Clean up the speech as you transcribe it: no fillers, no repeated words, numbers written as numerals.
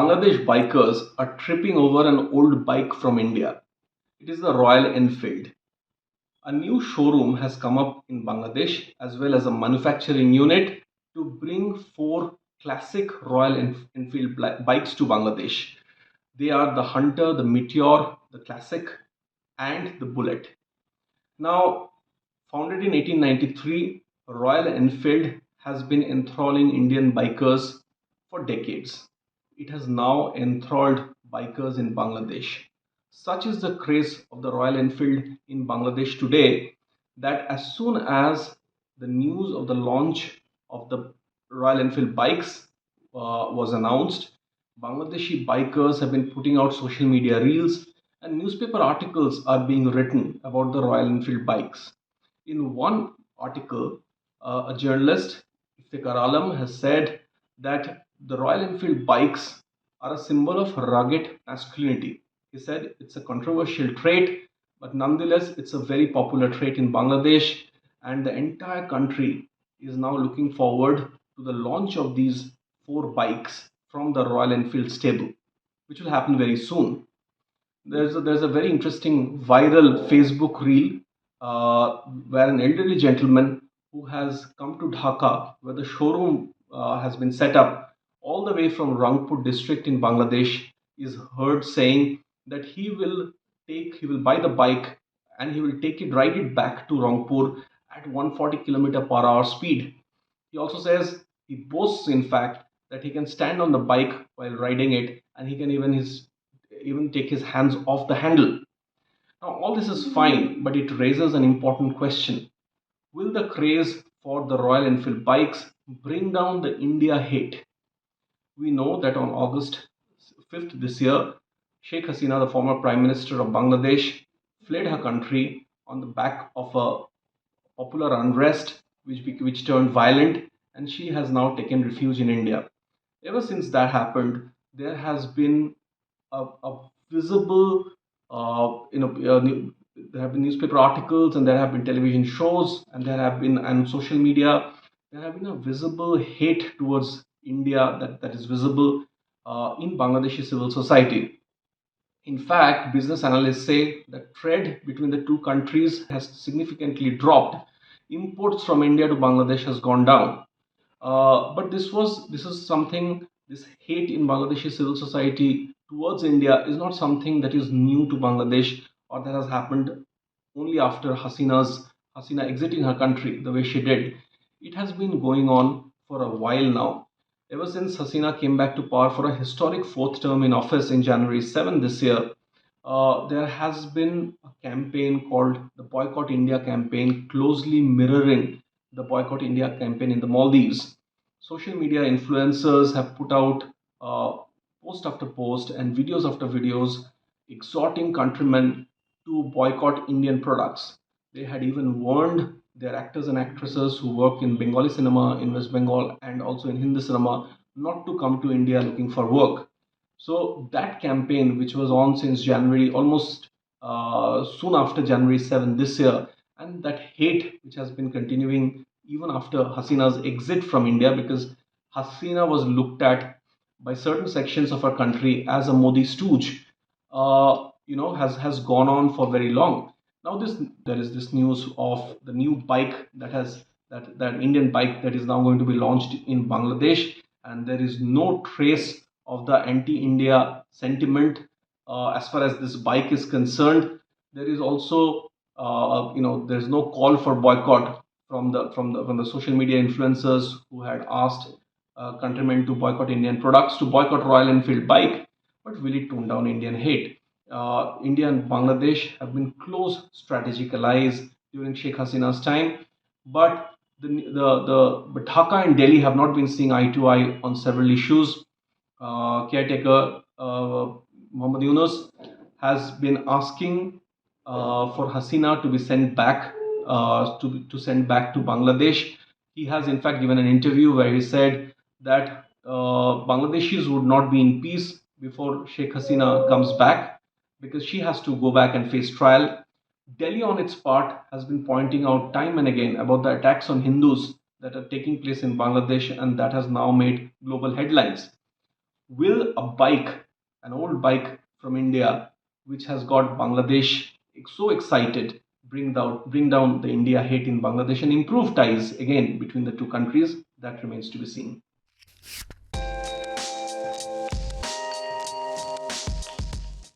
Bangladesh bikers are tripping over an old bike from India. It is the Royal Enfield. A new showroom has come up in Bangladesh as well as a manufacturing unit to bring four classic Royal Enfield bikes to Bangladesh. They are the Hunter, the Meteor, the Classic, and the Bullet. Now, founded in 1893, Royal Enfield has been enthralling Indian bikers for decades. It has now enthralled bikers in Bangladesh. Such is the craze of the Royal Enfield in Bangladesh today that as soon as the news of the launch of the Royal Enfield bikes was announced, Bangladeshi bikers have been putting out social media reels and newspaper articles are being written about the Royal Enfield bikes. In one article, a journalist, Iftikhar Alam, has said that the Royal Enfield bikes are a symbol of rugged masculinity. He said it's a controversial trait, but nonetheless, it's a very popular trait in Bangladesh, and the entire country is now looking forward to the launch of these four bikes from the Royal Enfield stable, which will happen very soon. There's a very interesting viral Facebook reel where an elderly gentleman who has come to Dhaka, where the showroom has been set up, all the way from Rangpur district in Bangladesh, is heard saying that he will buy the bike and he will ride it back to Rangpur at 140 kilometer per hour speed. He also says he boasts, in fact, that he can stand on the bike while riding it, and he can even take his hands off the handle. Now, all this is fine, but it raises an important question. Will the craze for the Royal Enfield bikes bring down the India hate? We know that on August 5th this year, Sheikh Hasina, the former Prime Minister of Bangladesh, fled her country on the back of a popular unrest which turned violent, and she has now taken refuge in India. Ever since that happened, there has been a visible, there have been newspaper articles and there have been television shows and there have been and social media. There have been a visible hate towards India that is visible in Bangladeshi civil society. In fact, business analysts say that trade between the two countries has significantly dropped. Imports from India to Bangladesh has gone down. But this is something, this hate in Bangladeshi civil society towards India is not something that is new to Bangladesh or that has happened only after Hasina exiting her country the way she did. It has been going on for a while now. Ever since Hasina came back to power for a historic fourth term in office in January 7 this year, there has been a campaign called the Boycott India campaign, closely mirroring the Boycott India campaign in the Maldives. Social media influencers have put out post after post and videos after videos exhorting countrymen to boycott Indian products. They had even warned their actors and actresses who work in Bengali cinema in West Bengal and also in Hindi cinema not to come to India looking for work. So that campaign, which was on since January, almost soon after January 7 this year, and that hate which has been continuing even after Hasina's exit from India, because Hasina was looked at by certain sections of our country as a Modi stooge, has gone on for very long. Now this there is this news of the new bike that Indian bike that is now going to be launched in Bangladesh, and there is no trace of the anti-India sentiment as far as this bike is concerned. There is also there's no call for boycott from the social media influencers who had asked countrymen to boycott Indian products, to boycott Royal Enfield bike. But will it tone down Indian hate? India and Bangladesh have been close strategic allies during Sheikh Hasina's time, but but Dhaka and Delhi have not been seeing eye to eye on several issues. Caretaker Muhammad Yunus has been asking for Hasina to be sent back to send back to Bangladesh. He has in fact given an interview where he said that Bangladeshis would not be in peace before Sheikh Hasina comes back because she has to go back and face trial. Delhi, on its part, has been pointing out time and again about the attacks on Hindus that are taking place in Bangladesh, and that has now made global headlines. Will a bike, an old bike from India, which has got Bangladesh so excited, bring down the India hate in Bangladesh and improve ties again between the two countries? That remains to be seen.